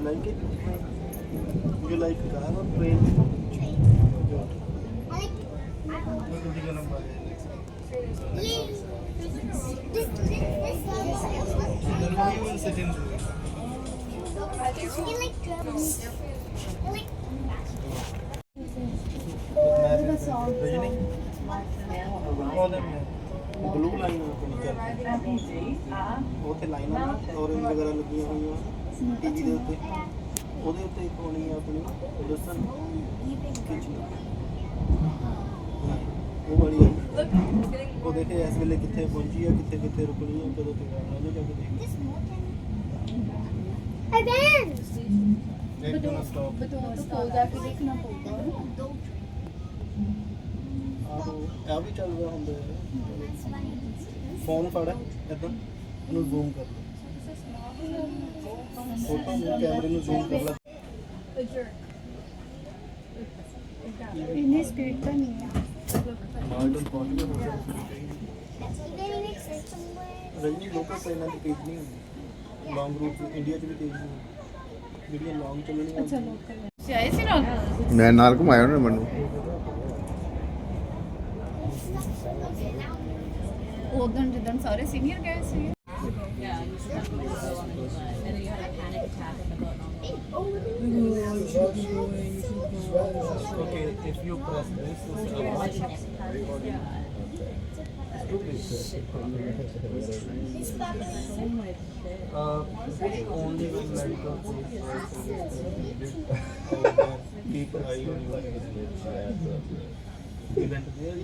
like it? You like car or train? You will sit in. Rajini? Blue line ਉੱਥੇ ਲਾਈਨਾਂ orange ਵਗੈਰਾ ਲੱਗੀਆਂ ਹੋਈਆਂ ਟੀਵੀ ਦੇ ਉੱਤੇ ਉਹਦੇ ਉੱਤੇ ਇੱਕ ਹੋਣੀ ਹੈ ਆਪਣੀ ਦੱਸਣ ਕਿਚਨ ਉਹ ਵਾਲੀ ਹੈ ਉਹ ਦੇਖੇ ਇਸ ਵੇਲੇ ਕਿੱਥੇ ਪਹੁੰਚੀ ਹੈ ਕਿੱਥੇ ਕਿੱਥੇ ਰੁਕਣੀ ਹੈ ਕਦੋਂ ਤੱਕ ਆਉਣਾ ਉਹਦੇ ਜਾ ਕੇ ਦੇਖ ਆ ਵੀ ਚੱਲ ਰਿਹਾ ਹੁੰਦਾ ਹੈ ਫੋਨ ਫੜ ਇੱਦਾਂ ਇਹਨੂੰ ਜ਼ੂਮ ਕਰ ਲਓ ਫੋਟੋ ਨੂੰ ਕੈਮਰੇ ਨੂੰ ਜ਼ੂਮ ਕਰ ਲਾ ਇੰਨੀ ਸਪੀਡ ਤਾਂ ਨਹੀਂ ਆ ਰਜਨੀ ਲੋਕਲ ਟ੍ਰੇਨਾਂ ਦੀ ਤੇਜ਼ ਨਹੀਂ ਹੁੰਦੀ ਲੌਂਗ ਰੂਟ ਇੰਡੀਆ 'ਚ ਵੀ ਤੇਜ਼ ਨਹੀਂ ਹੁੰਦੀ ਜਿਹੜੀਆਂ ਲੌਂਗ ਚੱਲਣੀਆਂ ਅੱਛਾ ਲੋਕਲ ਤੁਸੀਂ ਆਏ ਸੀ ਨਾਲ ਮੈਂ ਨਾਲ ਘੁਮਾਇਆ ਉਹਨੇ ਮੈਨੂੰ ਉਦੋਂ ਜਿੱਦਣ ਸਾਰੇ ਸੀਨੀਅਰ ਗਏ ਸੀ Okay, if you press this, only when medical keep an eye on your event there.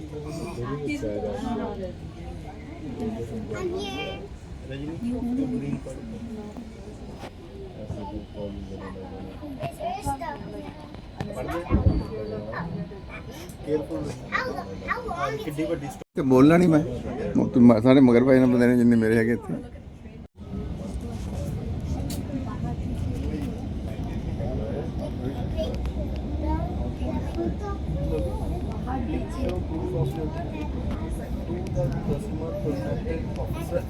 I'm here. Rajini, green card. Careful. किड्डी ਵੱਡੀ ਤੇ ਬੋਲਣਾ ਨਹੀਂ ਮੈਂ ਤੂੰ ਸਾਰੇ ਮਗਰ ਭਾਈ ਨਾਲ ਬੰਦੇ ਨੇ ਜਿੰਨੇ ਮੇਰੇ ਹੈਗੇ ਇੱਥੇ customer protected officer.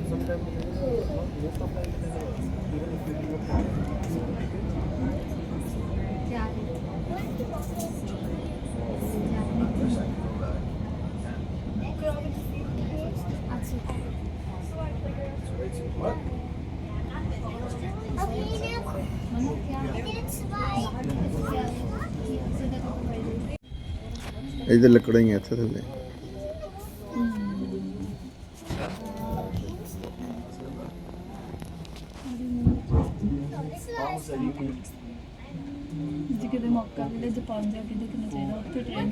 Sometimes most of the time even if you do a ਇੱਧਰ ਲੱਕੜਾਂ ਹੀ ਆ ਇੱਥੇ ਥੱਲੇ ਜੇ ਕਿਤੇ ਮੌਕਾ ਮਿਲੇ ਜਾਪਾਨ ਜਾ ਕੇ ਦੇਖਣਾ ਚਾਹੀਦਾ ਉੱਥੇ train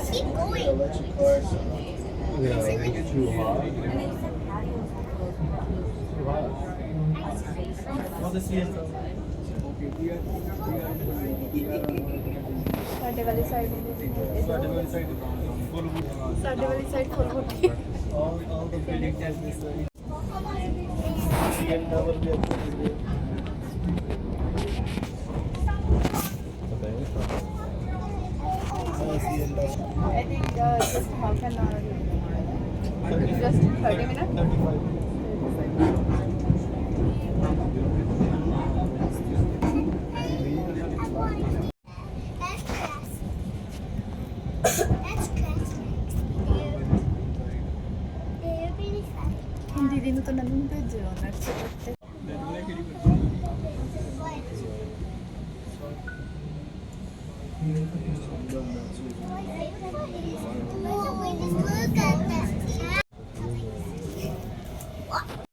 Keep going. yeah, it's too hot. What is here? ਸਾਡੇ ਵਾਲੀ side Started one side, full wood. ਸਾਡੇ ਵਾਲੀ ਸਾਈਡ ਫੁੱਲ ਬੁੱਟੀ All the buildings has this. CN Tower भी अच्छा है. CN Tower. I think just half an hour just 30 minutes 35. ਦੀਦੀ ਨੂੰ ਤਾਂ ਨੰਨੂ ਨੂੰ ਭੇਜਿਓ ਨੈਕਸਟ ਤੇ Look at